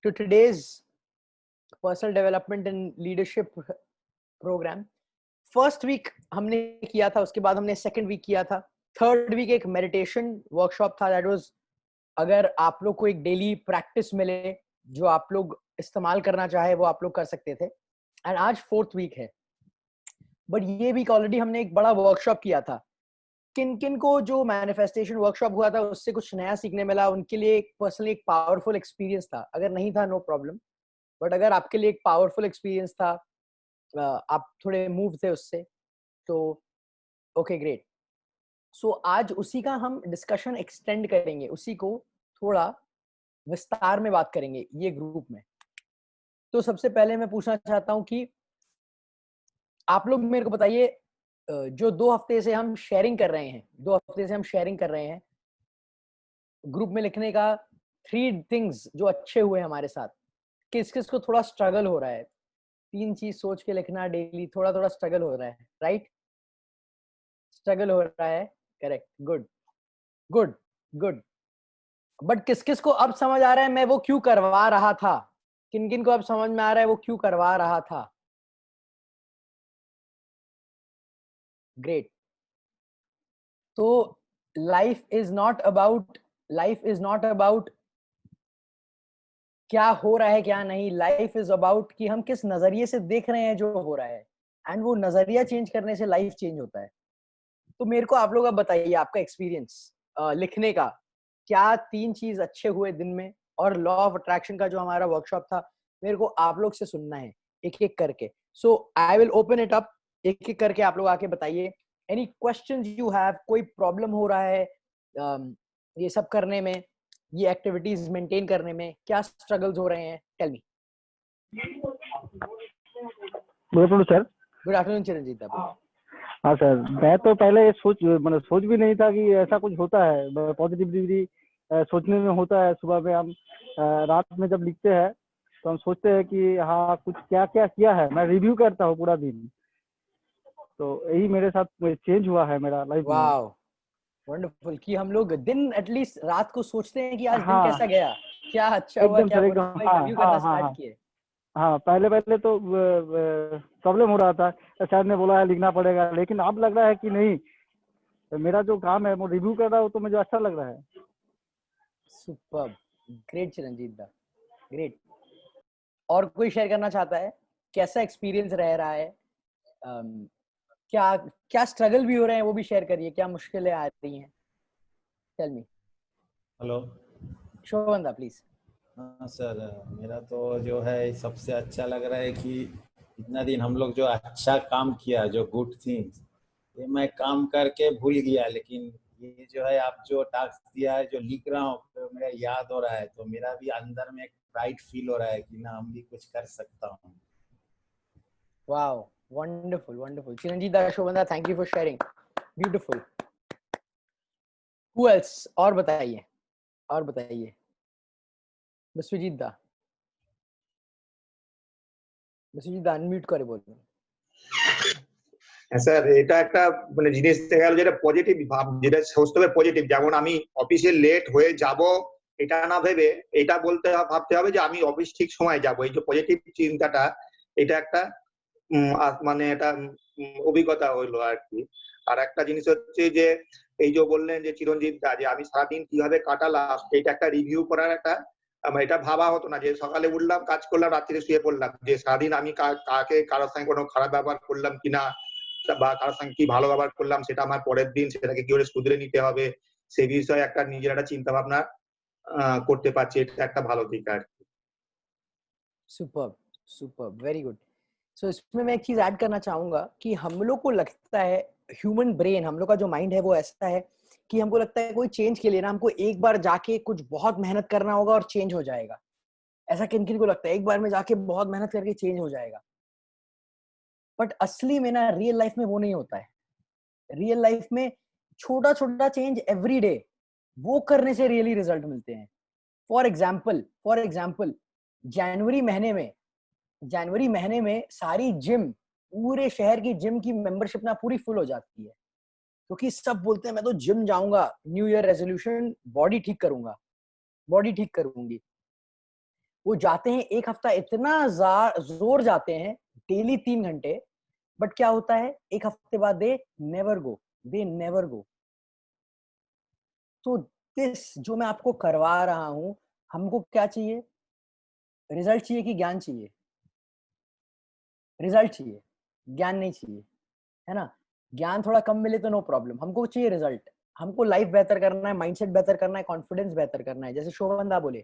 to today's personal development and leadership program. First week हमने किया था, उसके बाद हमने सेकंड वीक किया था, थर्ड वीक एक मेडिटेशन वर्कशॉप था. दैट वाज, अगर आप लोग को एक डेली प्रैक्टिस मिले जो आप लोग इस्तेमाल करना चाहे वो आप लोग कर सकते थे. एंड आज फोर्थ वीक है, बट ये वीक ऑलरेडी हमने एक बड़ा वर्कशॉप किया था. किन किन को जो मैनिफेस्टेशन वर्कशॉप हुआ था उससे कुछ नया सीखने मिला, उनके लिए एक पर्सनली एक पावरफुल एक्सपीरियंस था. अगर नहीं था नो प्रॉब्लम, बट अगर आपके लिए एक पावरफुल एक्सपीरियंस था, आप थोड़े मूव थे उससे, तो ओके ग्रेट. सो आज उसी का हम डिस्कशन एक्सटेंड करेंगे, उसी को थोड़ा विस्तार में बात करेंगे ये ग्रुप में. तो सबसे पहले मैं पूछना चाहता हूं कि आप लोग मेरे को बताइए, जो 2 हफ्ते से हम शेयरिंग कर रहे हैं, 2 हफ्ते से हम शेयरिंग कर रहे हैं ग्रुप में लिखने का, 3 थिंग्स जो अच्छे हुए हमारे साथ. किस किस को थोड़ा स्ट्रगल हो रहा है? 3 चीज सोच के लिखना डेली, थोड़ा थोड़ा स्ट्रगल हो रहा है, राइट? स्ट्रगल हो रहा है, correct, good good good. But किस किस को अब समझ आ रहा है मैं वो क्यों करवा रहा था? किन किन को अब समझ में आ रहा है वो क्यों करवा रहा था? ग्रेट. तो लाइफ इज नॉट अबाउट क्या हो रहा है क्या नहीं. लाइफ इज अबाउट कि हम किस नजरिए से देख रहे हैं जो हो रहा है, एंड वो नजरिया चेंज करने से लाइफ चेंज होता है. तो मेरे को आप लोग अब बताइए आपका एक्सपीरियंस लिखने का, क्या 3 चीज अच्छे हुए दिन में. और लॉ ऑफ अट्रैक्शन का जो हमारा वर्कशॉप था, मेरे को आप लोग से सुनना है एक एक करके. So I will open it up, एक एक करके आप लोग आके बताइए. एनी क्वेश्चंस यू हैव, कोई प्रॉब्लम हो रहा है ये सब करने में, ये एक्टिविटीज मेंटेन करने में, क्या स्ट्रगल्स हो रहे हैं? Tell me. Good afternoon sir. Good afternoon Chiranjeet. हाँ सर, मैं तो पहले सोच भी नहीं था कि ऐसा कुछ होता है. पॉजिटिविटी सोचने में होता है. सुबह में हम रात में जब लिखते हैं तो हम सोचते हैं कि हाँ कुछ क्या क्या किया है. मैं रिव्यू करता हूँ पूरा दिन, तो यही मेरे साथ चेंज हुआ है मेरा लाइफ में. Wow, wonderful. कि हम लोग दिन एटलीस्ट रात को सोचते हैं कि आज दिन हाँ कैसा गया, क्या अच्छा हुआ एकदम क्या सर, बुरा एकदम. हुआ, एक हाँ रिव्यू करना हाँ हाँ स्टार्ट हाँ किए. हाँ. पहले पहले तो प्रॉब्लम हो रहा था. सर ने बोला है लिखना पड़ेगा, लेकिन अब लग रहा है कि नहीं, मेरा जो काम है वो रिव्यू कर रहा हूँ तो मुझे अच्छा लग रहा है. सुपर्ब, ग्रेट चिरंजीत दा, ग्रेट. और कोई शेयर करना चाहता है कैसा एक्सपीरियंस रह रहा है? क्या क्या स्ट्रगल भी हो रहे हैं वो भी शेयर करिए, क्या मुश्किलें आ रही हैं? टेल मी. हेलो. शोभन दा प्लीज. हाँ सर, मेरा तो जो है सबसे अच्छा लग रहा है कि इतना दिन हम लोग जो अच्छा काम किया, जो गुड थिंग्स, ये मैं काम करके भूल गया. लेकिन ये जो है आप जो टास्क दिया है, जो लिख रहा हूँ, तो मेरा याद हो रहा है. तो मेरा भी अंदर में एक प्राइड फील हो रहा है कि ना हम भी कुछ कर सकता हूँ. Wow, wonderful wonderful. चिरंजीत दा, शोभन दा, thank you for sharing. Beautiful. Who else? और बताइए, और बताइए. বিশ্বজিৎ দা, বিশ্বজিৎ দা আনমিউট করে বলুন. হ্যাঁ স্যার, এটা একটা মানে জিনিস দেখা গেল যেটা পজিটিভ ভাব, যেটা সমস্ত পজিটিভ. যেমন আমি অফিসে লেট হয়ে যাব এটা না ভেবে এটা ভাবতে হবে যে আমি অফিস ঠিক সময় যাব. এই যে পজিটিভ চিন্তাটা, এটা একটা মানে এটা অভিজ্ঞতা হইলো আর কি. আর একটা জিনিস হচ্ছে যে এই যে বললেন যে চিরঞ্জিত দা, যে আমি সারাদিন কিভাবে কাটালাম, এটা একটা রিভিউ করার একটা, আমার এটা ভাবা হতো না যে সকালে উঠলাম, কাজ করলাম, রাত্রিরে শুয়ে পড়লাম, যে সারাদিন আমি কাকে কারোর সঙ্গে কোনো খারাপ ব্যবহার করলাম কিনা, বা কারোর সঙ্গে কি ভালো ব্যবহার করলাম, সেটা আমার পরের দিন সেটাকে কি করে শুধরে নিতে হবে, সেই বিষয়ে একটা নিজের একটা চিন্তা ভাবনা করতে পারছি. এটা একটা ভালো দিক আর কি. Superb, superb, very good. So इसमें मैं एक चीज ऐड करना चाहूंगा कि हम लोग को लगता है, ह्यूमन ब्रेन, हम लोग का जो माइंड है वो ऐसा है कि हमको लगता है कोई चेंज के लिए ना हमको एक बार जाके कुछ बहुत मेहनत करना होगा और चेंज हो जाएगा. ऐसा किन किन को लगता है एक बार में जाके बहुत मेहनत करके चेंज हो जाएगा? बट असली में ना रियल लाइफ में वो नहीं होता है. रियल लाइफ में छोटा छोटा चेंज एवरी डे, वो करने से रियली रिजल्ट मिलते हैं. फॉर एग्जाम्पल जनवरी महीने में सारी जिम, पूरे शहर की जिम की मेंबरशिप ना पूरी फुल हो जाती है, क्योंकि सब बोलते हैं मैं तो जिम जाऊंगा, न्यू ईयर रेजोल्यूशन, बॉडी ठीक करूंगी. वो जाते हैं एक हफ्ता, इतना जोर जाते हैं डेली 3 घंटे, बट क्या होता है एक हफ्ते बाद दे नेवर गो। तो दिस जो मैं आपको करवा रहा हूं, हमको क्या चाहिए? रिजल्ट चाहिए कि ज्ञान चाहिए? रिजल्ट चाहिए, ज्ञान नहीं चाहिए, है ना? ज्ञान थोड़ा कम मिले तो नो प्रॉब्लम, हमको चाहिए रिजल्ट। हमको लाइफ बेहतर करना है, माइंडसेट बेहतर करना है, कॉन्फिडेंस बेहतर करना है। जैसे शोभनदा बोले,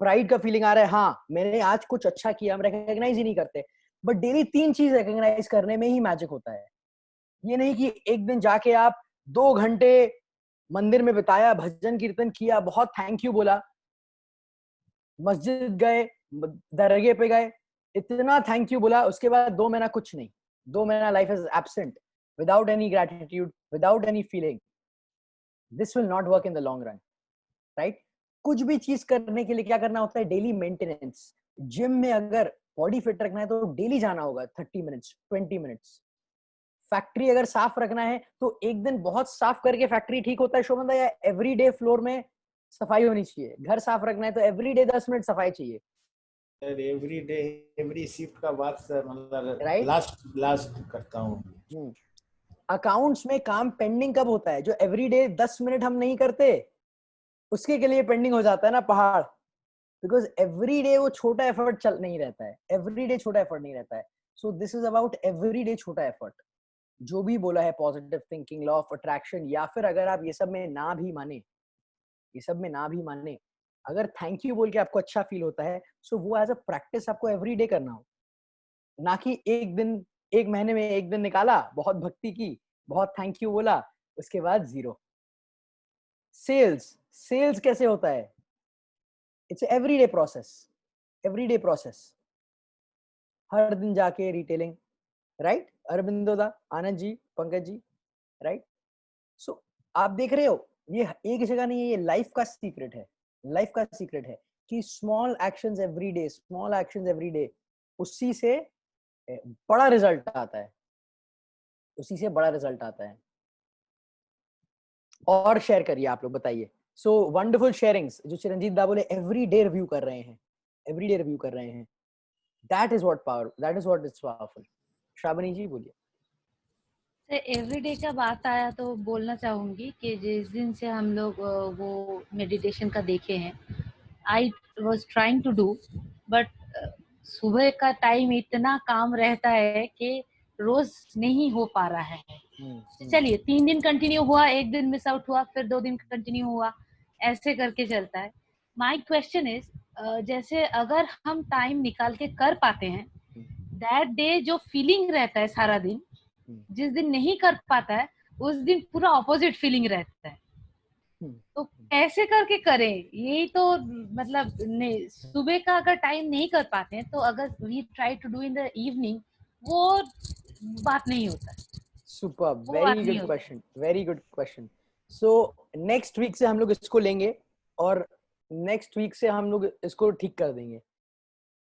प्राइड का फीलिंग आ रहा है, हाँ मैंने आज कुछ अच्छा किया, हम रिकॉग्नाइज ही नहीं करते, बट डेली 3 चीज रिकॉग्नाइज करने में ही मैजिक होता है। ये नहीं कि एक दिन जाके आप 2 घंटे मंदिर में बिताया, भजन कीर्तन किया, बहुत थैंक यू बोला, मस्जिद गए, दरगाह पे गए, इतना थैंक यू बोला, उसके बाद 2 महीना कुछ नहीं, 2 महीना life is absent, without any gratitude, without any feeling, this will not work in the long run, right? कुछ भी चीज करने के लिए क्या करना होता है? Daily maintenance. जिम में अगर बॉडी फिट रखना है तो डेली जाना होगा 30 मिनट्स 20 मिनट्स। फैक्ट्री अगर साफ रखना है तो एक दिन बहुत साफ करके फैक्ट्री ठीक होता है शोभन, या एवरीडे फ्लोर में सफाई होनी चाहिए? घर साफ रखना है तो एवरीडे 10 मिनट सफाई चाहिए, sir every day every shift का बात सर, मतलब राइट? लास्ट करता हूँ। अकाउंट्स में काम पेंडिंग कब होता है? जो एवरीडे 10 मिनट हम नहीं करते, उसके के लिए पेंडिंग हो जाता है ना पहाड़, बिकॉज एवरीडे वो छोटा एफर्ट चल नहीं रहता है, एवरीडे छोटा एफर्ट नहीं रहता है। So this is about everyday छोटा एफर्ट। जो भी बोला है positive thinking, law of attraction, या फिर अगर आप ये सब में ना भी माने, ये सब में ना भी माने, अगर थैंक यू बोल के आपको अच्छा फील होता है, सो वो एज अ प्रैक्टिस आपको एवरीडे करना हो, ना कि एक दिन, एक महीने में एक दिन निकाला, बहुत भक्ति की, बहुत थैंक यू बोला, उसके बाद जीरो। सेल्स कैसे होता है? It's everyday process, everyday process. हर दिन जाके रिटेलिंग, राइट? अरविंदो दा, आनंद जी, पंकज जी, राइट? सो आप देख रहे हो, ये एक जगह नहीं है, ये लाइफ का सीक्रेट है, लाइफ का सीक्रेट है कि small actions every day, small actions every day, उसी से बड़ा रिजल्ट आता है, उसी से बड़ा रिजल्ट आता है। और शेयर करिए आप लोग, बताइए। सो वंडरफुल शेयरिंग्स जो चिरंजीत दा बोले, एवरी डे रिव्यू कर रहे हैं, एवरी डे रिव्यू कर रहे हैं, that is what power, that is what is powerful. Shravani ji बोलिए। एवरीडे का बात आया तो बोलना चाहूंगी कि जिस दिन से हम लोग वो मेडिटेशन का देखे हैं, I was trying to do, but सुबह का टाइम इतना काम रहता है कि रोज नहीं हो पा रहा है। चलिए 3 दिन कंटिन्यू हुआ, एक दिन मिस आउट हुआ, फिर 2 दिन कंटिन्यू हुआ, ऐसे करके चलता है। माय क्वेश्चन इज, जैसे अगर हम टाइम निकाल के कर पाते हैं, दैट डे जो फीलिंग रहता है सारा दिन, जिस दिन नहीं कर पाता है उस दिन पूरा ऑपोजिट फीलिंग रहता है। तो कैसे करके करें? यही तो मतलब सुबह का अगर टाइम नहीं कर पाते हैं तो अगर we try to do in the evening, वो बात नहीं होता। Super, very good question, very good question. So next week से हम लोग इसको लेंगे और नेक्स्ट वीक से हम लोग इसको ठीक कर देंगे।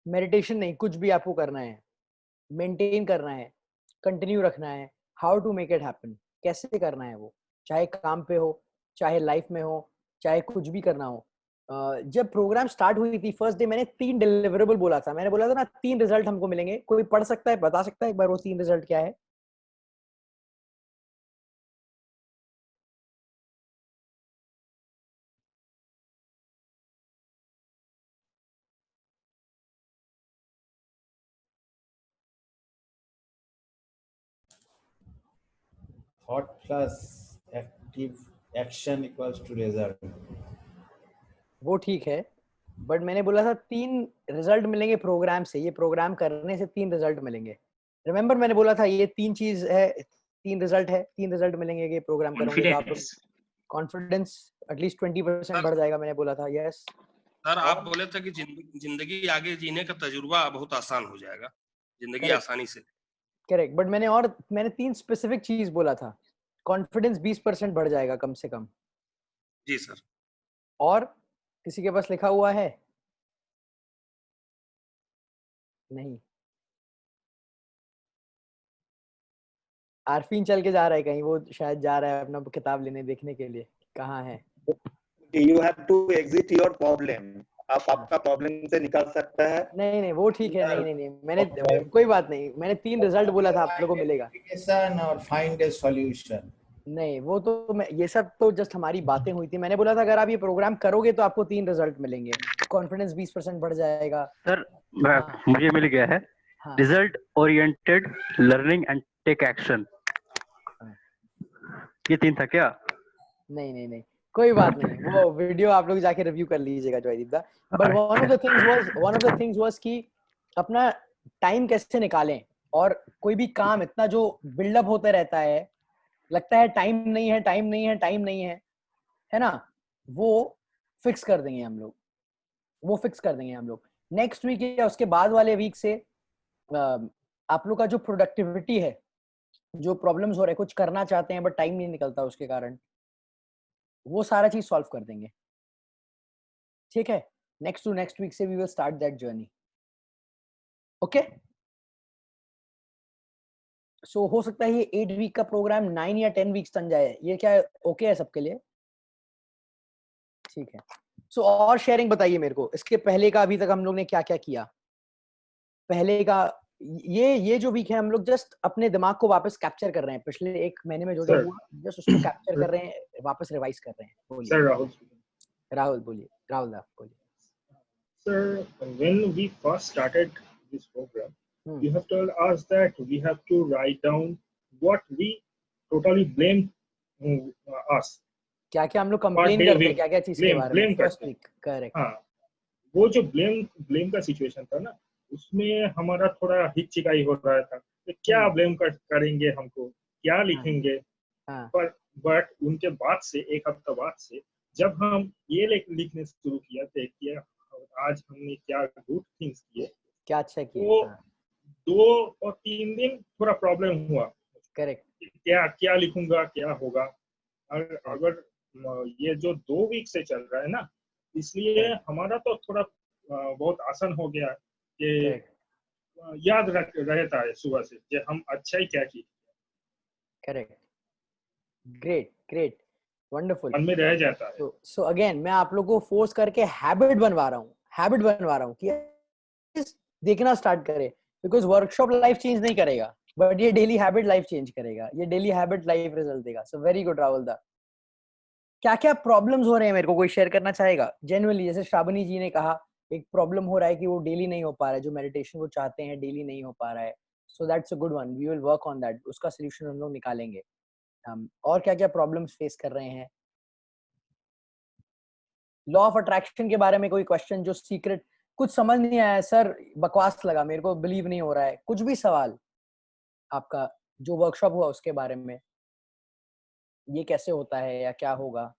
मेडिटेशन नहीं, कुछ भी आपको करना है, मेंटेन करना है, कंटिन्यू रखना है, how to make it happen, कैसे करना है वो, चाहे काम पे हो, चाहे लाइफ में हो, चाहे कुछ भी करना हो। जब प्रोग्राम स्टार्ट हुई थी फर्स्ट डे, मैंने 3 डिलीवरेबल बोला था, मैंने बोला था ना 3 रिजल्ट हमको मिलेंगे। कोई पढ़ सकता है, बता सकता है एक बार वो 3 रिजल्ट क्या है? Thought plus active action equals to result. वो ठीक है, बट मैंने बोला था 3 रिजल्ट मिलेंगे प्रोग्राम से, ये प्रोग्राम करने से 3 रिजल्ट मिलेंगे। रिमेंबर मैंने बोला था ये 3 चीज है, 3 रिजल्ट है, 3 रिजल्ट मिलेंगे ये प्रोग्राम करोगे तो आप कॉन्फिडेंस एटलीस्ट 20% बढ़ जाएगा, मैंने बोला था। यस सर, आप बोले थे कि जिंदगी आगे जीने का तजुर्बा बहुत आसान हो जाएगा, जिंदगी आसानी से। करेक्ट, बट मैंने 3 स्पेसिफिक चीज बोला था। कॉन्फिडेंस 20% बढ़ जाएगा कम से कम। जी सर। और किसी के पास लिखा हुआ है? नहीं, आरफीन चल के जा रहा है कहीं, वो शायद जा रहा है अपना किताब लेने, देखने के लिए कहाँ है। You have to exit your problem. आप आपका प्रॉब्लम से निकल सकता है। नहीं नहीं वो ठीक है, नहीं नहीं नहीं मैंने कोई बात नहीं, मैंने 3 रिजल्ट बोला था आप लोगों को मिलेगा और फाइंड ए सॉल्यूशन। नहीं वो तो मैं, ये सब तो जस्ट हमारी बातें हुई थी। मैंने बोला था अगर आप ये प्रोग्राम करोगे तो आपको 3 रिजल्ट मिलेंगे, कॉन्फिडेंस 20% बढ़ जाएगा। सर हाँ मुझे मिल गया है, हाँ result oriented learning and take action, ये 3 था क्या? नहीं नहीं नहीं कोई बात नहीं, वो वीडियो आप लोग जाके रिव्यू कर लीजिएगा जॉयदीप दा। But one of the things was कि अपना टाइम कैसे निकालें, और कोई भी काम इतना जो बिल्डअप होता रहता है, लगता है टाइम नहीं है टाइम नहीं है टाइम नहीं है ना, वो फिक्स कर देंगे हम लोग, वो फिक्स कर देंगे हम लोग नेक्स्ट वीक या उसके बाद वाले वीक से। आप लोग का जो प्रोडक्टिविटी है, जो प्रॉब्लम्स हो रहे हैं, कुछ करना चाहते हैं बट टाइम नहीं निकलता उसके कारण, वो सारा चीज सॉल्व कर देंगे, ठीक है। नेक्स्ट वीक से we will start that journey, okay. So हो सकता है ये 8 वीक का प्रोग्राम 9 या 10 वीक्स बन जाए, ये क्या ओके है सबके लिए? ठीक है। सो और शेयरिंग बताइए मेरे को, इसके पहले का अभी तक हम लोग ने क्या क्या किया पहले का। ये जो वीक है हम लोग जस्ट अपने दिमाग को वापस कैप्चर कर रहे हैं, पिछले 1 महीने में जो जो हुआ जस्ट उसको कैप्चर कर रहे हैं, वापस रिवाइज कर रहे हैं। बोलिए Sir Rahul. राहुल, बोलिए राहुल दा बोलिए। Sir, when we first started this program, you have told us that we have to write down what we totally blame us. क्या क्या हम लोग कंप्लेन करते हैं, क्या क्या चीज के बारे में फर्स्ट वीक, करेक्ट। हाँ, वो जो ब्लेम का सिचुएशन था ना, उसमें हमारा थोड़ा हिचकिचाई हो रहा था कि क्या ब्लेम करेंगे हमको, क्या लिखेंगे। पर बट उनके बाद से 1 हफ्ता बाद से जब हम ये लिखने शुरू किया थे कि आज हमने क्या गुड थिंग्स किए, क्या अच्छा किया, तो 2 और 3 दिन थोड़ा प्रॉब्लम हुआ, करेक्ट, क्या लिखूंगा, क्या होगा। अगर ये जो 2 वीक से चल रहा है ना, इसलिए हमारा तो थोड़ा बहुत आसान हो गया कि याद रहता है सुबह से कि हम अच्छा ही क्या किए। करेक्ट, ग्रेट ग्रेट, वंडरफुल, मन में रह जाता है। सो अगेन मैं आप लोगों को फोर्स करके हैबिट बनवा रहा हूँ कि देखना स्टार्ट करें, बिकॉज वर्कशॉप लाइफ चेंज नहीं करेगा बट ये डेली हैबिट लाइफ चेंज करेगा, ये डेली हैबिट लाइफ रिजल्ट देगा। सो वेरी गुड राहुल दा। क्या क्या प्रॉब्लम्स हो रहे हैं मेरे को कोई शेयर करना चाहेगा जेन्युइनली? जैसे श्रावणी जी ने कहा एक प्रॉब्लम हो रहा है कि वो डेली नहीं हो पा रहा है, जो मेडिटेशन वो चाहते हैं डेली नहीं हो पा रहा है। So that's a good one, we will work on that, उसका सोल्यूशन हम लोग निकालेंगे। और क्या क्या प्रॉब्लम्स फेस कर रहे हैं? लॉ ऑफ अट्रैक्शन के बारे में कोई क्वेश्चन जो सीक्रेट कुछ समझ नहीं आया सर, बकवास लगा मेरे को, बिलीव नहीं हो रहा है, कुछ भी सवाल आपका जो वर्कशॉप हुआ उसके बारे में, ये कैसे होता है या क्या होगा?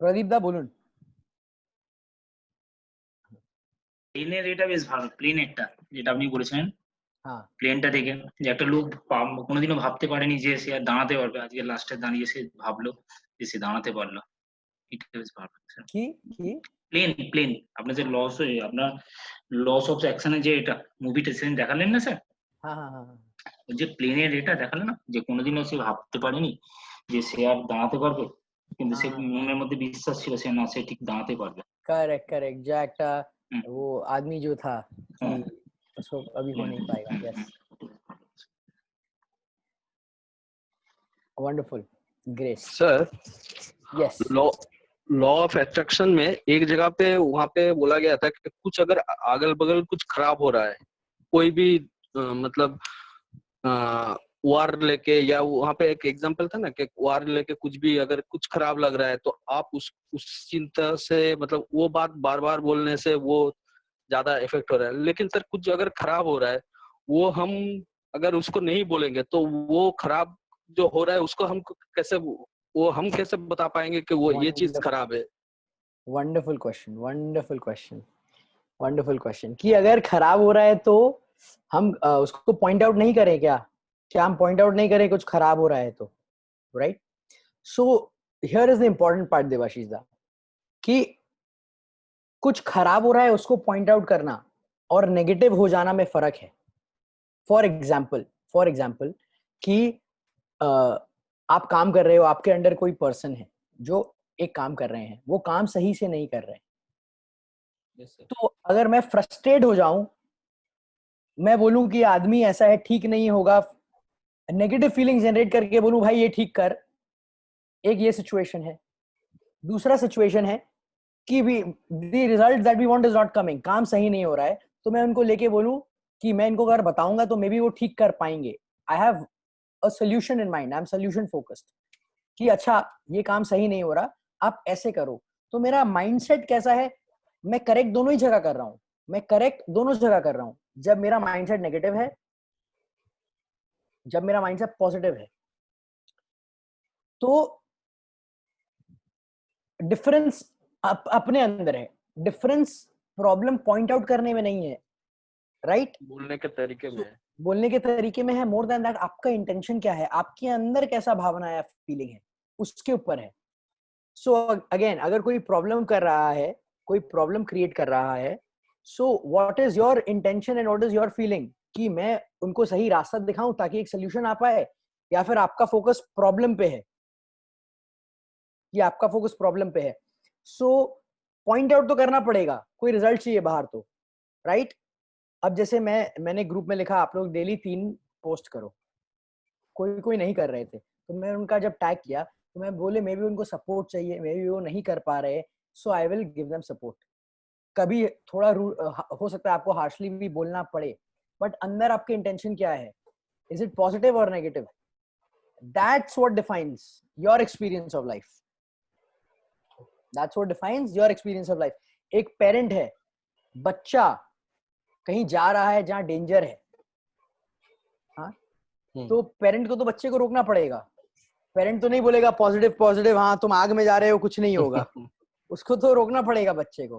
প্রদীপ দা বলুন। প্লেনের এটা বেশ ভালো, প্লেনেরটা যেটা আপনি বলেছেন, হ্যাঁ প্লেনটা দেখে যে একটা লোক কোনোদিনও ভাবতে পারেনি যে সে আর দাঁড়াতে পারবে, আজকে লাস্টে দাঁড়িয়ে সে ভাবলো যে সে দাঁড়াতে পারলো, এটা বেশ ভালো। কি কি প্লেন আপনার যে আপনার লস অফ অ্যাকশনের যে এটা মুভিটা সেদিন দেখালেন না স্যার, হ্যাঁ হ্যাঁ হ্যাঁ ওই যে প্লেনের এটা দেখালেন না, যে কোনোদিনও সে ভাবতে পারেনি যে সে আর দাঁড়াতে পারবে, কিন্তু সে মনের মধ্যে বিশ্বাস ছিল সে না, সে ঠিক দাঁড়াতে পারবে। करेक्ट करेक्ट, जो একটা वो आदमी जो था कि उसको अभी हो नहीं पाएगा। Yes, wonderful, great sir. Yes, law of attraction में एक जगह पे वहां पे बोला गया था कि कुछ अगर अगल बगल कुछ खराब हो रहा है, कोई भी मतलब वार लेके, या वहां पे एक एग्जांपल था ना कि वार लेके कुछ भी अगर कुछ खराब लग रहा है तो आप उस चिंता से, मतलब वो बात बार बार बोलने से वो ज्यादा इफेक्ट हो रहा है। लेकिन सर कुछ अगर खराब हो रहा है, वो हम अगर उसको नहीं बोलेंगे तो वो खराब जो हो रहा है उसको हम कैसे, वो हम कैसे बता पाएंगे कि वो ये चीज खराब है? Wonderful question, wonderful question, wonderful question कि अगर खराब हो रहा है तो हम उसको पॉइंट आउट नहीं करें क्या हम पॉइंट आउट नहीं करें कुछ खराब हो रहा है तो, right? So here is the important part Debashish da, कि कुछ खराब हो रहा है उसको पॉइंट आउट करना और नेगेटिव हो जाना में फर्क है। फॉर एग्जाम्पल कि आप काम कर रहे हो, आपके अंडर कोई पर्सन है जो एक काम कर रहे हैं, वो काम सही से नहीं कर रहे हैं। तो अगर मैं फ्रस्ट्रेट हो जाऊं, मैं बोलूं कि आदमी ऐसा है, ठीक नहीं होगा, नेगेटिव फीलिंग जनरेट करके बोलूं भाई ये ठीक कर, एक ये सिचुएशन है। दूसरा सिचुएशन है कि the result that we want is not coming, काम सही नहीं हो रहा है, तो मैं उनको लेके बोलूं कि मैं इनको अगर बताऊंगा तो मे बी वो ठीक कर पाएंगे। I have a solution in mind, I'm solution focused, कि अच्छा ये काम सही नहीं हो रहा, आप ऐसे करो। तो मेरा माइंडसेट कैसा है, मैं करेक्ट दोनों ही जगह कर रहा हूँ, मैं करेक्ट दोनों जगह कर रहा हूँ। जब मेरा माइंडसेट नेगेटिव है, जब मेरा माइंडसेट पॉजिटिव है, तो डिफरेंस अपने अंदर है। डिफरेंस प्रॉब्लम पॉइंट आउट करने में नहीं है, राइट? बोलने के तरीके में है, बोलने के तरीके में है। मोर देन दैट, आपका इंटेंशन क्या है, आपके अंदर कैसा भावना है, फीलिंग है, उसके ऊपर है। सो अगेन, अगर कोई प्रॉब्लम कर रहा है, कोई प्रॉब्लम क्रिएट कर रहा है, so what is your intention and what is your feeling, कि मैं उनको सही रास्ता दिखाऊं ताकि एक सोल्यूशन आ पाए, या फिर आपका फोकस प्रॉब्लम पे है, कि आपका फोकस प्रॉब्लम पे है। सो पॉइंट आउट तो करना पड़ेगा, कोई रिजल्ट चाहिए बाहर तो, राइट? अब जैसे मैंने ग्रुप में लिखा आप लोग डेली 3 पोस्ट करो, कोई नहीं कर रहे थे, तो मैं उनका जब टैग किया तो मैं बोले मे बी उनको सपोर्ट चाहिए, मे बी वो नहीं कर पा रहे, so I will give them support. कभी थोड़ा हो सकता है आपको हार्शली भी बोलना पड़े, बट अंदर आपके इंटेंशन क्या है, इज इट पॉजिटिव और negative? That's what defines your experience of life, that's what defines your experience of life. एक पेरेंट है, बच्चा कहीं जा रहा है जहां डेंजर है, हाँ, तो पेरेंट को तो बच्चे को रोकना पड़ेगा। पेरेंट तो नहीं बोलेगा पॉजिटिव, हाँ तुम आग में जा रहे हो, कुछ नहीं होगा। उसको तो रोकना पड़ेगा बच्चे को,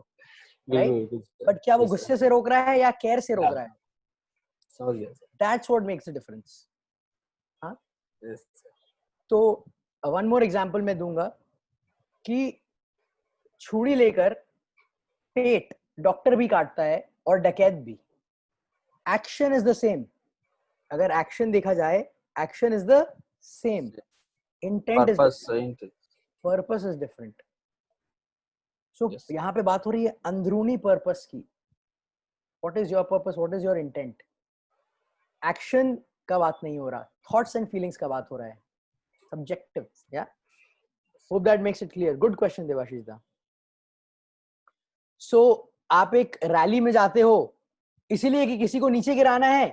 राइट? बट क्या वो गुस्से से रोक रहा है या केयर से रोक रहा है? समझ गया। That's what makes the difference. हाँ, तो वन मोर एग्जांपल मैं दूंगा कि छुरी लेकर पेट डॉक्टर भी काटता है और डकैत भी। Action is the same. अगर एक्शन देखा जाए, action is the same, intent is different, purpose is different. So यहाँ पे बात हो रही है अंदरूनी पर्पस की। What is your purpose, what is your intent? Action का बात नहीं हो रहा, थॉट्स एंड फीलिंग्स का बात हो रहा है, सब्जेक्टिव। या hope that makes it clear. Good question Debashish da. So आप एक रैली में जाते हो इसीलिए कि किसी को नीचे गिराना है,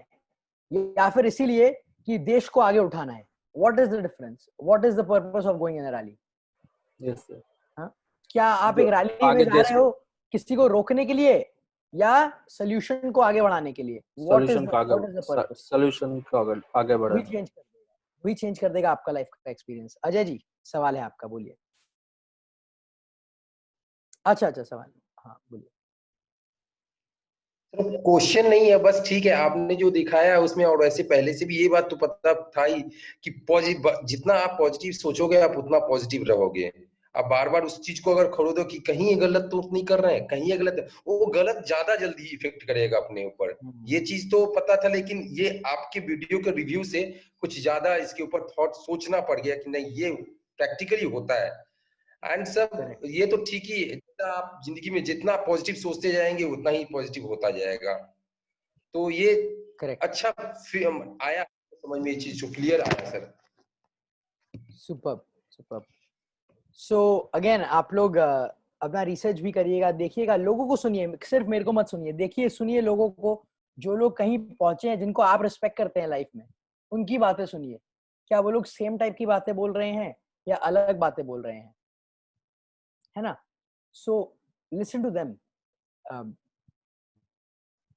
या फिर इसीलिए कि देश को आगे उठाना है? What is the difference? What is the purpose of going in a rally? Yes sir. हाँ, क्या आप एक रैली में जा रहे हो किसी को रोकने के लिए या सोल्यूशन को आगे बढ़ाने के लिए? What is the purpose? Solution को आगे बढ़ाना। वही चेंज कर देगा आपका लाइफ का एक्सपीरियंस। अजय जी, सवाल है आपका, बोलिए। अच्छा सवाल, हाँ बोलिए। क्वेश्चन नहीं है, बस ठीक है आपने जो दिखाया है उसमें, और वैसे पहले से भी ये बात तो पता था ही कि जितना आप पॉजिटिव सोचोगे आप उतना पॉजिटिव रहोगे। आप बार बार उस चीज को अगर खरीदो कि कहीं ये गलत तो नहीं कर रहे हैं, कहीं ये गलत है, वो गलत ज्यादा जल्दी इफेक्ट करेगा अपने ऊपर। ये चीज तो पता था, लेकिन ये आपके वीडियो के रिव्यू से कुछ ज्यादा इसके ऊपर थॉट सोचना पड़ गया कि नहीं ये प्रैक्टिकली होता है। एंड सब ये तो ठीक ही है, आप जिंदगी में जितना पॉजिटिव सोचते जाएंगे उतना ही पॉजिटिव होता जाएगा। तो ये अच्छा आया समझ में, ये चीज जो क्लियर आया सर। सुपर्ब। सो अगेन आप लोग अपना रिसर्च भी करिएगा, देखिएगा, लोगों को सुनिए, सिर्फ मेरे को मत सुनिए, देखिए सुनिए लोगों को, जो लोग कहीं पहुंचे हैं, जिनको आप रिस्पेक्ट करते हैं लाइफ में, उनकी बातें सुनिए। क्या वो लोग सेम टाइप की बातें बोल रहे हैं या अलग बातें बोल रहे हैं, है ना? So listen to them.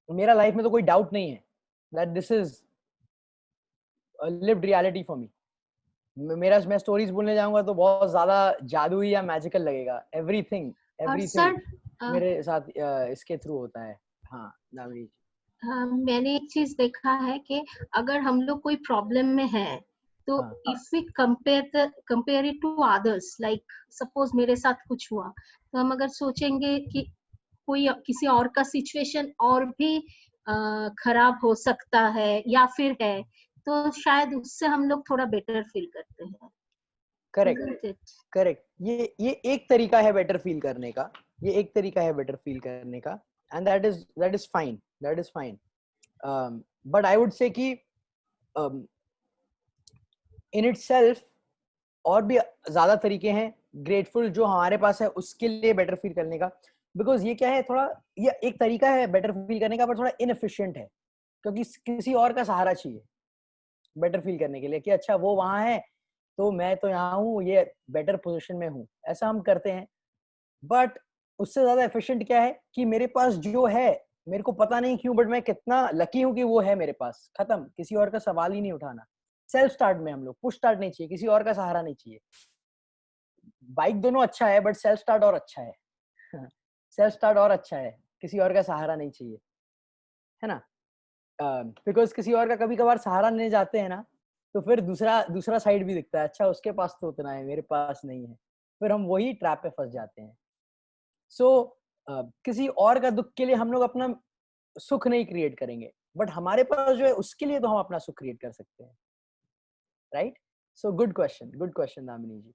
मेरा लाइफ में तो कोई डाउट नहीं है that this is a lived reality for me. मैं स्टोरीज बोलने जाऊंगा तो बहुत ज्यादा जादुई या मैजिकल लगेगा। एवरीथिंग मेरे साथ इसके थ्रू होता है। हाँ दावरी, मैंने एक चीज देखा है कि अगर हम लोग कोई प्रॉब्लम में है तो if we compare it to others, like suppose मेरे साथ कुछ हुआ, तो हम अगर सोचेंगे कि कोई किसी और का सिचुएशन और भी खराब हो सकता है या फिर है, तो शायद उससे हम लोग थोड़ा बेटर फील करते हैं। करेक्ट ये एक तरीका है बेटर फील करने का, ये एक तरीका है बेटर फील करने का, and that is fine. But I would say कि इन इटसेल्फ और भी ज्यादा तरीके हैं ग्रेटफुल जो हमारे पास है उसके लिए बेटर फील करने का, बिकॉज ये क्या है, थोड़ा ये एक तरीका है बेटर फील करने का, पर थोड़ा इनएफिशिएंट है, क्योंकि किसी और का सहारा चाहिए बेटर फील करने के लिए कि अच्छा वो वहां है तो मैं तो यहाँ हूँ, ये बेटर पोजीशन में हूँ, ऐसा हम करते हैं। बट उससे ज्यादा एफिशिएंट क्या है कि मेरे पास जो है, मेरे को पता नहीं क्यों, बट मैं कितना लकी हूँ कि वो है मेरे पास, खत्म, किसी और का सवाल ही नहीं उठाना। सेल्फ स्टार्ट में हम लोग, पुश स्टार्ट नहीं चाहिए, किसी और का सहारा नहीं चाहिए। बाइक दोनों अच्छा है, बट सेल्फ स्टार्ट और अच्छा है सेल्फ स्टार्ट और अच्छा है, किसी और का सहारा नहीं चाहिए, है ना। बिकॉज किसी और का कभी कभार सहारा नहीं जाते हैं ना, तो फिर दूसरा साइड भी दिखता है, अच्छा उसके पास तो उतना है, मेरे पास नहीं है, फिर हम वही ट्रैप पे फंस जाते हैं। सो किसी और का दुख के लिए हम लोग अपना सुख नहीं क्रिएट करेंगे, बट हमारे पास जो है उसके लिए तो हम अपना सुख क्रिएट कर सकते हैं, right. So good question Damini ji.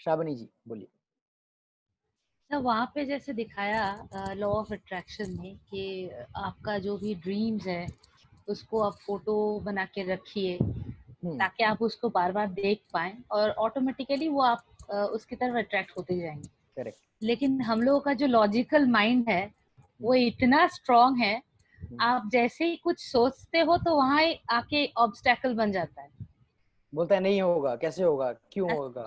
Shravani ji बोलिए। तो वहाँ पे जैसे दिखाया लॉ ऑफ अट्रैक्शन में कि आपका जो भी ड्रीम्स है उसको आप फोटो बना के रखिए ताकि आप उसको बार बार देख पाएं और ऑटोमेटिकली वो आप उसकी तरफ अट्रैक्ट होते जाएंगे। करेक्ट। लेकिन हम लोगों का जो लॉजिकल माइंड है वो इतना स्ट्रांग है, आप जैसे ही कुछ सोचते हो तो वहाँ आके ऑब्स्टेकल बन जाता है, बोलता है नहीं होगा, कैसे होगा, क्यों होगा।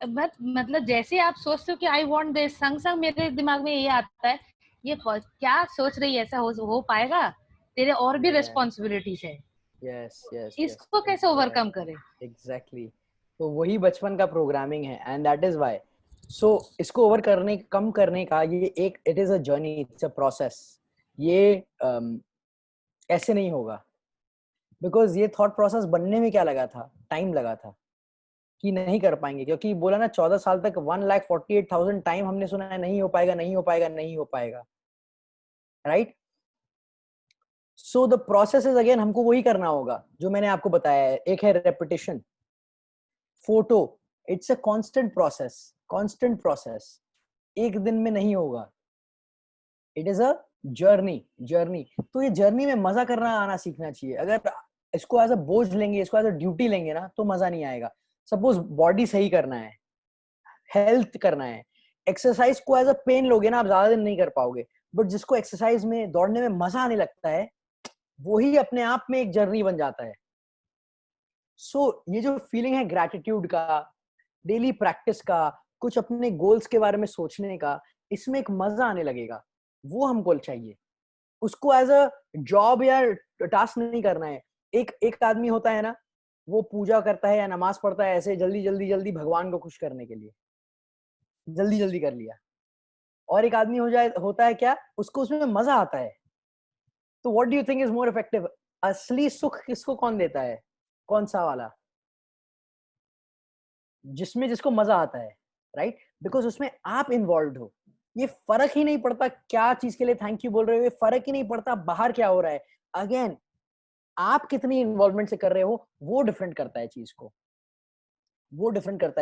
मतलब जैसे आप सोचते हो कि आई वांट दिस, संग संग मेरे दिमाग में ये आता है, ये क्या सोच रही है, ऐसा हो पाएगा, तेरे और भी रिस्पॉन्सिबिलिटीज है। यस इसको कैसे ओवरकम करें। एग्जैक्टली तो वही बचपन का प्रोग्रामिंग है, एंड दैट इज व्हाई। सो इसको कम करने का ये एक, it is a journey, it's a process. ये ऐसे नहीं होगा, बिकॉज ये थॉट प्रोसेस बनने में क्या लगा था, टाइम लगा था कि नहीं कर पाएंगे, क्योंकि बोला ना 14 साल तक 1,48,000 टाइम हमने सुना है नहीं हो पाएगा, नहीं हो पाएगा, नहीं हो पाएगा, right. So the process is again, हमको वही करना होगा जो मैंने आपको बताया है। एक है repetition, photo, it's a constant process, एक दिन में नहीं होगा, इट इज अ जर्नी। तो ये जर्नी में मजा करना आना सीखना चाहिए। अगर इसको एज अ बोझ लेंगे, इसको एज अ ड्यूटी लेंगे ना, तो मजा नहीं आएगा। सपोज बॉडी सही करना है, हेल्थ करना है, एक्सरसाइज को एज अ पेन लोगे ना, आप ज्यादा दिन नहीं कर पाओगे। बट जिसको एक्सरसाइज में, दौड़ने में मजा आने लगता है, वही अपने आप में एक जर्नी बन जाता है। सो ये जो फीलिंग है ग्रैटिट्यूड का, डेली प्रैक्टिस का, कुछ अपने गोल्स के बारे में सोचने का, इसमें एक मजा आने लगेगा, वो हमको चाहिए। उसको एज अ जॉब या टास्क नहीं करना है। एक आदमी होता है ना, वो पूजा करता है या नमाज पढ़ता है ऐसे जल्दी भगवान को खुश करने के लिए, जल्दी कर लिया। और एक आदमी होता है क्या, उसको उसमें मजा आता है। तो what do you think is more effective? असली सुख किसको कौन देता है, कौन सा वाला? जिसको मजा आता है, राइट। बिकॉज उसमें आप इन्वॉल्व हो। ये फर्क ही नहीं पड़ता क्या चीज के लिए थैंक यू बोल रहे हो, ये फर्क ही नहीं पड़ता बाहर क्या हो रहा है। अगेन आप कितनी इन्वॉल्वमेंट से कर रहे हो, वो डिफरेंट करता है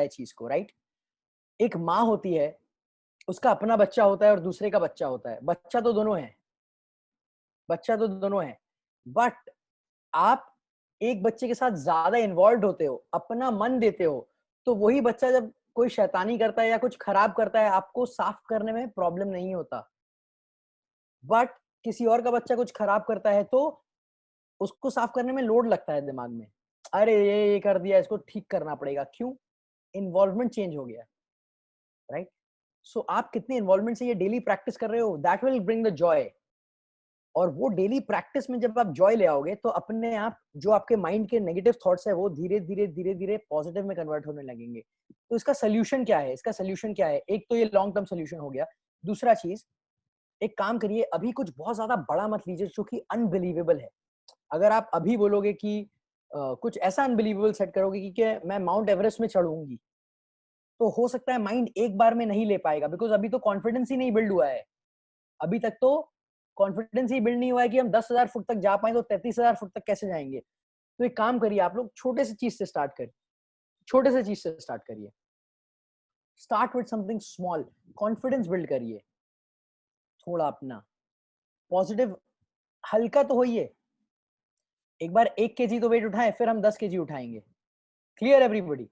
चीज को, राइट। एक माँ होती है, उसका अपना बच्चा होता है और दूसरे का बच्चा होता है। बच्चा तो दोनों है, बट आप एक बच्चे के साथ ज्यादा इन्वॉल्व होते हो, अपना मन देते हो, तो वही बच्चा जब कोई शैतानी करता है या कुछ खराब करता है, आपको साफ करने में प्रॉब्लम नहीं होता। बट किसी और का बच्चा कुछ खराब करता है तो उसको साफ करने में लोड लगता है दिमाग में, अरे ये कर दिया, इसको ठीक करना पड़ेगा। क्यों? इन्वॉल्वमेंट चेंज हो गया, राइट। सो आप कितने इन्वॉल्वमेंट से ये डेली प्रैक्टिस कर रहे हो, that will bring the Joy. और वो डेली प्रैक्टिस में जब आप जॉय ले आओगे, तो अपने आप जो आपके माइंड के नेगेटिव थॉट्स है, वो धीरे धीरे पॉजिटिव में कन्वर्ट होने लगेंगे। तो इसका सोल्यूशन क्या है? एक तो ये लॉन्ग टर्म सोल्यूशन हो गया। दूसरा चीज, एक काम करिए, अभी कुछ बहुत ज्यादा बड़ा मत लीजिए जो कि अनबिलीवेबल है। अगर आप अभी बोलोगे कि कुछ ऐसा अनबिलीवेबल सेट करोगे कि मैं माउंट एवरेस्ट में चढ़ूंगी, तो हो सकता है माइंड एक बार में नहीं ले पाएगा, बिकॉज अभी तो कॉन्फिडेंस ही नहीं बिल्ड हुआ है। अभी तक तो कॉन्फिडेंस ही बिल्ड नहीं हुआ है कि हम 10,000 फुट तक जा पाए, तो 33,000 फुट तक कैसे जाएंगे। तो एक काम करिए आप लोग, छोटे से चीज से स्टार्ट करिए, छोटे से चीज से स्टार्ट करिए, start with something small, confidence build करिए थोड़ा अपना, पॉजिटिव, हल्का तो होइए। एक बार 1 kg तो वेट उठाएं, फिर हम 10 kg उठाएंगे। Clear everybody?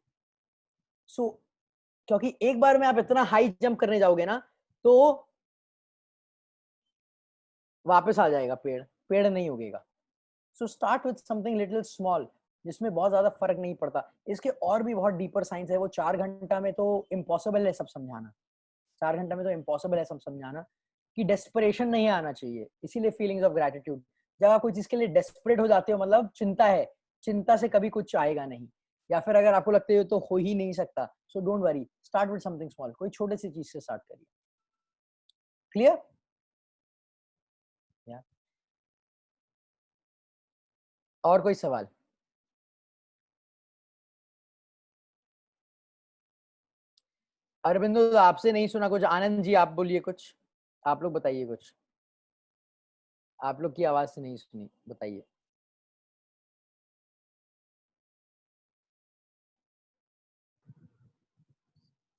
सो क्योंकि एक बार में आप इतना हाई जंप करने जाओगे ना तो वापस आ जाएगा पेड़, पेड़ नहीं उगेगा। So start with something little small, जिसमें बहुत ज्यादा फर्क नहीं पड़ता। इसके और भी बहुत डीपर साइंस है, वो 4 घंटा में तो इम्पॉसिबल है सब समझाना, 4 घंटा में तो इम्पॉसिबल है सब समझाना। कि डेस्परेशन नहीं आना चाहिए, इसीलिए फीलिंग्स ऑफ ग्रेटिट्यूड। जब आप कोई चीज के लिए डेस्परेट हो जाते हो, मतलब चिंता है, चिंता से कभी कुछ आएगा नहीं, या फिर अगर आपको लगता है तो हो ही नहीं सकता, so don't worry, start with something small, कोई छोटे सी चीज से स्टार्ट करिए। क्लियर? या और कोई सवाल? अरविंदो आपसे नहीं सुना कुछ। आनंद जी आप बोलिए कुछ, आप लोग बताइए कुछ, आप लोग की आवाज से नहीं सुनी, बताइए।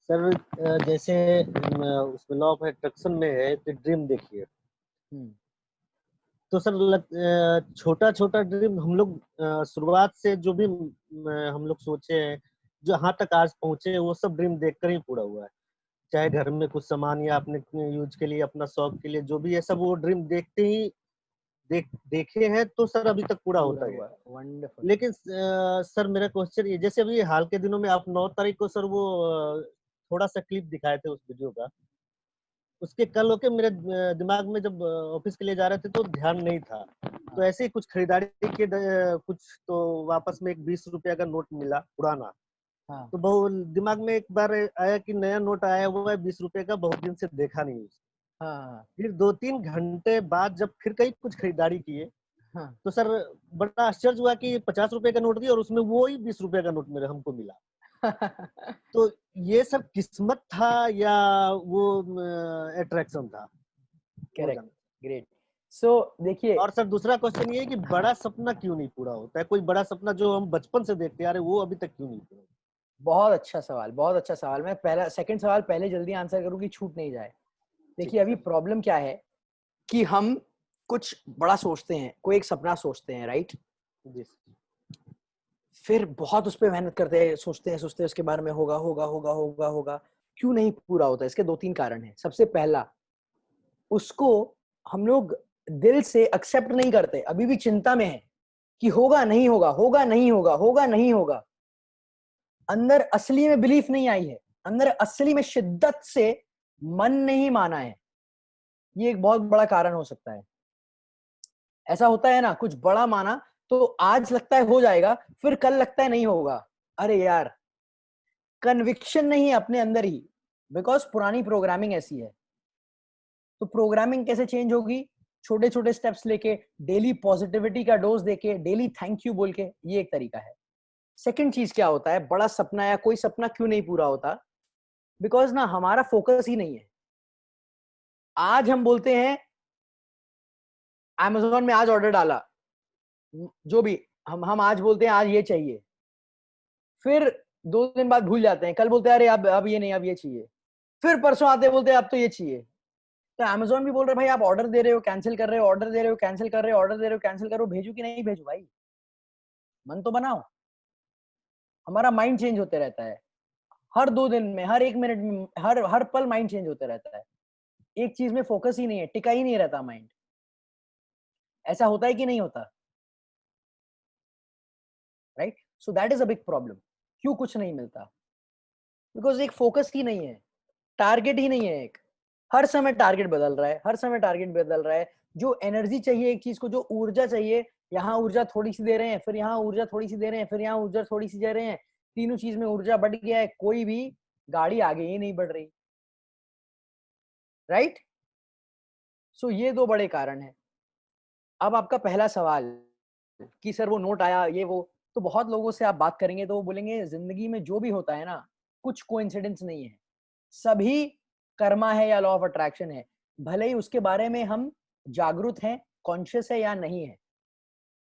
सर जैसे उसमें लॉ ऑफ अट्रैक्शन में है तो ड्रीम देखिए, तो सर छोटा छोटा ड्रीम हम लोग शुरुआत से जो भी हम लोग सोचे हैं, जहाँ तक आज पहुंचे, वो सब ड्रीम देखकर ही पूरा हुआ है। चाहे घर में कुछ सामान या अपने यूज के लिए, अपना शौक के लिए, जो भी है सब वो ड्रीम देखते ही देखे हैं, तो सर अभी तक पूरा होता है। लेकिन सर मेरा क्वेश्चन ये, जैसे अभी हाल के दिनों में आप 9 तारीख को सर वो थोड़ा सा क्लिप दिखाए थे उस वीडियो का, उसके कल होके मेरे दिमाग में जब ऑफिस के लिए जा रहे थे तो ध्यान नहीं था, तो ऐसे ही कुछ खरीदारी के कुछ तो वापस में एक 20 रुपया का नोट मिला पुराना। हाँ। तो बहुत दिमाग में एक बार आया कि नया नोट आया हुआ है 20 रुपए का, बहुत दिन से देखा नहीं। हाँ। फिर 2-3 घंटे बाद जब फिर कहीं कुछ खरीदारी किए, हाँ। तो सर बड़ा आश्चर्य हुआ कि 50 रुपए का नोट दिया और उसमें वो ही 20 रुपए का नोट मेरे हमको मिला। तो ये सब किस्मत था या वो अट्रैक्शन था? Correct, great. सो देखिए, और सर दूसरा क्वेश्चन ये है कि बड़ा सपना क्यों नहीं पूरा होता है? कोई बड़ा सपना जो हम बचपन से देखते आ रहे वो अभी तक क्यों नहीं पूरा? बहुत अच्छा सवाल, बहुत अच्छा सवाल। मैं पहला सेकंड सवाल पहले जल्दी आंसर करूं कि छूट नहीं जाए। देखिए अभी प्रॉब्लम क्या है कि हम कुछ बड़ा सोचते हैं, कोई एक सपना सोचते हैं, राइट? फिर बहुत उस पर मेहनत करते हैं, सोचते हैं उसके बारे में, होगा होगा होगा होगा होगा, क्यों नहीं पूरा होता? इसके 2-3 कारण हैं। सबसे पहला, उसको हम लोग दिल से एक्सेप्ट नहीं करते, अभी भी चिंता में है कि होगा नहीं होगा, होगा नहीं होगा, होगा नहीं होगा। अंदर असली में बिलीफ नहीं आई है, अंदर असली में शिद्दत से मन नहीं माना है। ये एक बहुत बड़ा कारण हो सकता है। ऐसा होता है ना, कुछ बड़ा माना तो आज लगता है हो जाएगा, फिर कल लगता है नहीं होगा। अरे यार, कन्विक्शन नहीं है अपने अंदर ही, बिकॉज पुरानी प्रोग्रामिंग ऐसी है। तो प्रोग्रामिंग कैसे चेंज होगी? छोटे छोटे स्टेप्स लेके, डेली पॉजिटिविटी का डोज देके, डेली थैंक यू बोल के, ये एक तरीका है। सेकंड चीज क्या होता है, बड़ा सपना या कोई सपना क्यों नहीं पूरा होता? बिकॉज ना हमारा फोकस ही नहीं है। आज हम बोलते हैं Amazon में आज ऑर्डर डाला, जो भी हम आज बोलते हैं आज ये चाहिए, फिर 2 दिन बाद भूल जाते हैं, कल बोलते हैं अरे अब ये नहीं, अब ये चाहिए, फिर परसों आते बोलते हैं अब तो ये चाहिए। तो Amazon भी बोल रहे भाई आप ऑर्डर दे रहे हो, कैंसिल कर रहे हो, ऑर्डर दे रहे हो, कैंसिल कर रहे हो, ऑर्डर दे रहे हो, कैंसिल करो, भेजू कि नहीं भेजू? भाई मन तो बनाओ। हमारा माइंड चेंज होते रहता है हर 2 दिन में, हर 1 मिनट में, हर पल माइंड चेंज होते रहता है। एक चीज में फोकस ही नहीं है, टिका ही नहीं रहता माइंड। ऐसा होता है कि नहीं होता? Right? So that is a big problem. क्यों कुछ नहीं मिलता? बिकॉज एक फोकस ही नहीं है, टारगेट ही नहीं है। एक हर समय टारगेट बदल रहा है, हर समय टारगेट बदल रहा है। जो एनर्जी चाहिए एक चीज को, जो ऊर्जा चाहिए, यहाँ ऊर्जा थोड़ी सी दे रहे हैं, फिर यहाँ ऊर्जा थोड़ी सी दे रहे हैं, फिर यहाँ ऊर्जा थोड़ी सी दे रहे हैं, तीनों चीज में ऊर्जा बढ़ गया है, कोई भी गाड़ी आगे ही नहीं बढ़ रही। राइट? सो ये 2 बड़े कारण हैं। अब आपका पहला सवाल कि सर वो नोट आया, ये वो, तो बहुत लोगों से आप बात करेंगे तो वो बोलेंगे जिंदगी में जो भी होता है ना, कुछ कोइंसिडेंस नहीं है, सभी कर्मा है या लॉ ऑफ अट्रैक्शन है। भले ही उसके बारे में हम जागरूक हैं, कॉन्शियस है या नहीं है।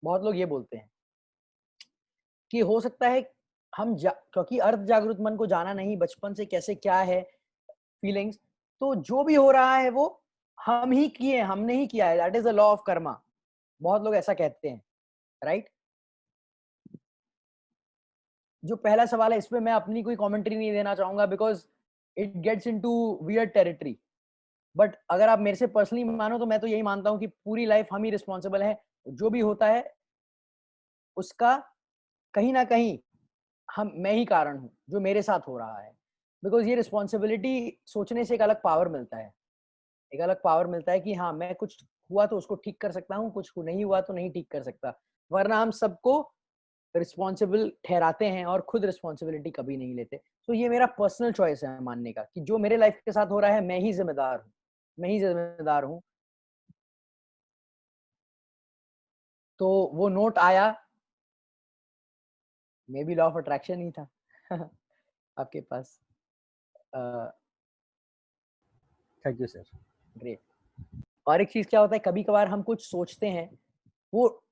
बहुत लोग ये बोलते हैं कि हो सकता है हम क्योंकि अर्ध जागरूक मन को जाना नहीं बचपन से कैसे क्या है फीलिंग्स, तो जो भी हो रहा है वो हम ही किए, हमने ही किया है, that is the law of Karma. बहुत लोग ऐसा कहते हैं, राइट? जो पहला सवाल है इस पे मैं अपनी कोई कमेंट्री नहीं देना चाहूंगा because it gets into weird territory. But अगर आप मेरे से पर्सनली मानो तो मैं तो यही मानता हूँ कि पूरी लाइफ हम ही रिस्पॉन्सिबल है, जो भी होता है उसका कहीं ना कहीं मैं ही कारण हूँ जो मेरे साथ हो रहा है। बिकॉज ये रिस्पॉन्सिबिलिटी सोचने से एक अलग पावर मिलता है, एक अलग पावर मिलता है कि हाँ मैं कुछ हुआ तो उसको ठीक कर सकता हूँ, कुछ नहीं हुआ तो नहीं ठीक कर सकता। वरना हम सबको रिस्पॉन्सिबल ठहराते हैं और खुद रिस्पॉन्सिबिलिटी कभी नहीं लेते। तो ये मेरा पर्सनल चॉइस है मानने का कि जो मेरे लाइफ के साथ हो रहा है मैं ही जिम्मेदार हूँ, मैं ही जिम्मेदार हूँ। तो वो नोट आया, may be law of attraction ही था आपके पास। Thank you sir. ग्रेट। और एक चीज क्या होता है, कभी कभार हम कुछ सोचते हैं, वो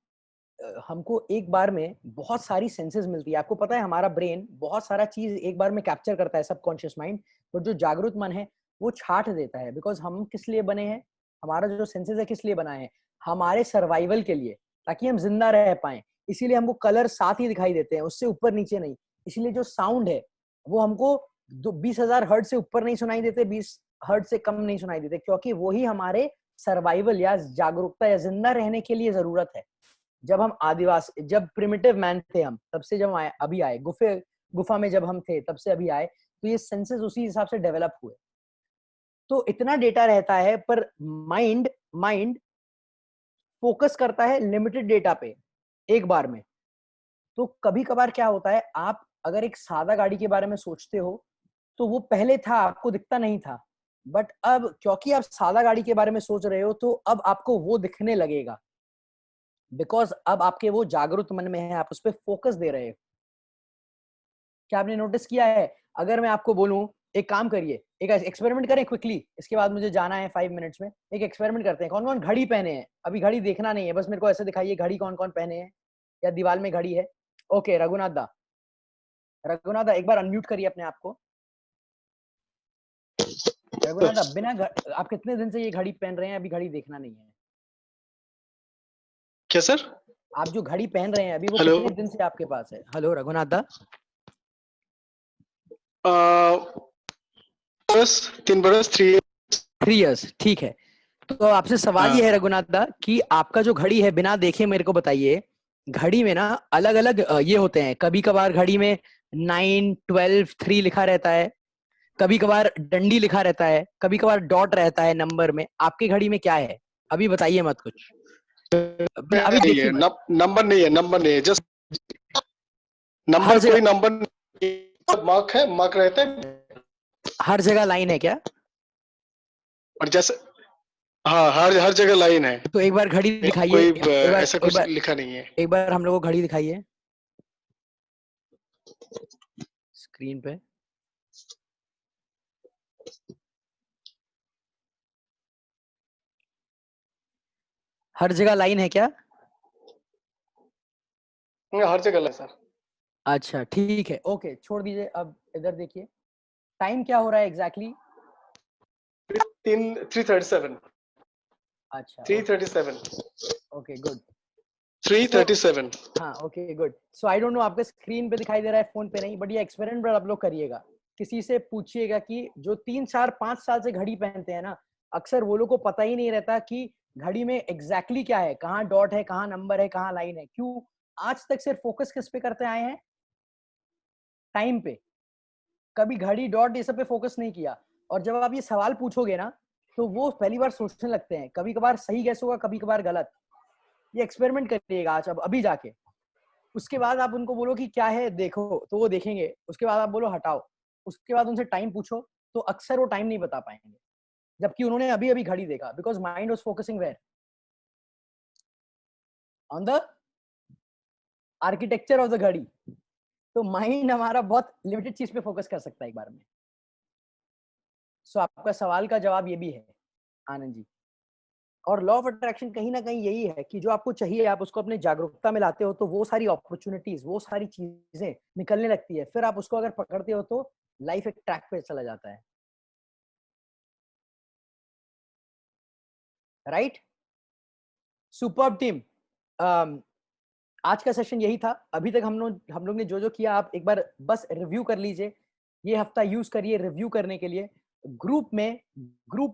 हमको एक बार में बहुत सारी सेंसेस मिलती है। आपको पता है हमारा ब्रेन बहुत सारा चीज एक बार में कैप्चर करता है, सबकॉन्शियस माइंड, और जो जागरूक मन है वो छाट देता है। बिकॉज हम किस लिए बने हैं, हमारा जो सेंसेस है किस लिए बनाए हैं, हमारे सर्वाइवल के लिए, ताकि हम जिंदा रह पाए। इसीलिए हमको कलर साथ ही दिखाई देते हैं, उससे ऊपर नीचे नहीं। इसीलिए जो साउंड है वो हमको 20,000 हर्ट से ऊपर नहीं सुनाई देते, 20 हर्ट से कम नहीं सुनाई देते, क्योंकि वही हमारे सर्वाइवल या जागरूकता या जिंदा रहने के लिए जरूरत है। जब हम आदिवासी, जब प्रिमिटिव मैन थे हम, तब से जब आए, अभी आए गुफा में जब हम थे तब से अभी आए, तो ये सेंसेस उसी हिसाब से डेवलप हुए। तो इतना डेटा रहता है, पर माइंड फोकस करता है लिमिटेड डेटा पे एक बार में। तो कभी कभार क्या होता है, आप अगर एक सादा गाड़ी के बारे में सोचते हो तो वो पहले था, आपको दिखता नहीं था, बट अब क्योंकि आप सादा गाड़ी के बारे में सोच रहे हो तो अब आपको वो दिखने लगेगा, बिकॉज अब आपके वो जागरूक मन में है, आप उस पर फोकस दे रहे हो। क्या आपने नोटिस किया है, अगर मैं आपको बोलूं एक काम करिए, एक एक्सपेरिमेंट करें क्विकली, इसके बाद मुझे जाना है 5 मिनट्स में, एक एक्सपेरिमेंट करते हैं। कौन कौन घड़ी पहने हैं? अभी घड़ी देखना नहीं है, बस मेरे को ऐसे दिखाइए घड़ी कौन कौन पहने हैं, या दीवार में घड़ी है। ओके, रघुनाथ दा एक बार अनम्यूट करिए अपने आप को। रघुनाथ दा, बिना आप कितने दिन से ये घड़ी पहन रहे हैं? अभी घड़ी देखना नहीं है क्या सर? आप जो घड़ी पहन रहे हैं अभी, वो कितने दिन से आपके पास है? हेलो रघुनाथ दा। 3 बरस 3 इयर्स, ठीक है। तो आपसे सवाल ये है रघुनाथ दा कि आपका जो घड़ी है, बिना देखे मेरे को बताइए, घड़ी में ना अलग अलग ये होते हैं, कभी कभार घड़ी में 9, 12, 3 लिखा रहता है, कभी कभार डंडी लिखा रहता है, कभी कभार डॉट रहता है नंबर में। आपकी घड़ी में क्या है? अभी बताइए मत कुछ, अभी देखिए। नंबर नहीं है, जस्ट नंबर, कोई नंबर मार्क रहता है, हर जगह लाइन है क्या? और जैसे हाँ, हर जगह लाइन है। तो एक बार घड़ी दिखाइए, ऐसा कुछ लिखा नहीं है। एक बार हम लोगों को घड़ी दिखाइए स्क्रीन पे। हर जगह लाइन है क्या? हर जगह लाइन सर। अच्छा ठीक है, ओके, छोड़ दीजिए। अब इधर देखिए, टाइम क्या हो रहा है एग्जैक्टली? 3:37। अच्छा 3:37। Okay good. 3:37। हाँ okay good. So I don't know आपके स्क्रीन पे दिखाई दे रहा है, फोन पे नहीं, बट ये एक्सपेरिमेंट आप लोग करिएगा। किसी से पूछिएगा कि जो 3, 4, 5 साल से घड़ी पहनते हैं ना, अक्सर वो लोग को पता ही नहीं रहता कि घड़ी में एग्जैक्टली क्या है, कहाँ डॉट है, कहाँ नंबर है, कहाँ लाइन है। क्यों? आज तक सिर्फ फोकस किस पे करते आए हैं? टाइम पे। कभी घड़ी, डॉट, ये सब पे फोकस नहीं किया। और जब आप ये सवाल पूछोगे ना, तो वो पहली बार सोचने लगते हैं, कभी कभार सही गैस होगा, कभी कभार गलत। ये एक्सपेरिमेंट करिएगा आज, अब अभी जाके। उसके बाद आप उनको बोलो कि क्या है देखो, तो वो देखेंगे। उसके बाद आप बोलो हटाओ, उसके बाद उनसे टाइम पूछो, तो अक्सर वो टाइम नहीं बता पाएंगे, जबकि उन्होंने अभी अभी घड़ी देखा। Because mind was focusing where? On the architecture of the घड़ी। तो माइंड हमारा बहुत लिमिटेड चीज पे फोकस कर सकता है एक बार में। सो आपका सवाल का जवाब ये भी है, आनंद जी। और लॉ ऑफ अट्रैक्शन कहीं ना कहीं यही है कि जो आपको चाहिए आप उसको अपने जागरूकता में लाते हो तो वो सारी अपॉर्चुनिटीज, वो सारी चीजें निकलने लगती है, फिर आप उसको अगर पकड़ते हो तो लाइफ एक ट्रैक पे चला जाता है। Right, superb team. आज का सेशन यही था। अभी तक हम लोग ने जो किया आप एक बार बस रिव्यू कर लीजिए, ये हफ्ता यूज करिए रिव्यू करने के लिए। ग्रुप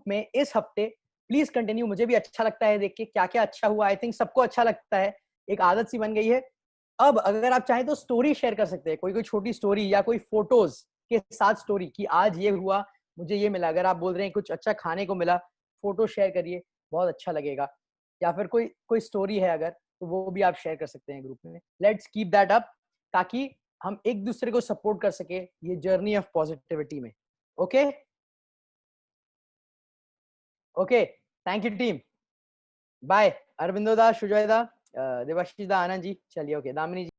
में इस हफ्ते प्लीज कंटिन्यू, मुझे भी अच्छा लगता है देख के क्या क्या अच्छा हुआ। आई थिंक सबको अच्छा लगता है, एक आदत सी बन गई है। अब अगर आप चाहें तो स्टोरी शेयर कर सकते हैं, कोई छोटी स्टोरी या कोई फोटोज के साथ स्टोरी कि आज ये हुआ, मुझे ये मिला। अगर आप बोल रहे हैं कुछ अच्छा खाने को मिला, फोटो शेयर करिए, बहुत अच्छा लगेगा। या फिर कोई स्टोरी है अगर, तो वो भी आप शेयर कर सकते हैं ग्रुप में। लेट्स कीप दैट अप ताकि हम एक दूसरे को सपोर्ट कर सके ये जर्नी ऑफ पॉजिटिविटी में। Okay okay, thank you team, bye. Aurobindo da, Sujay दा, देवाशीष दा, आनंद जी, चलिए ओके, दामिनी जी।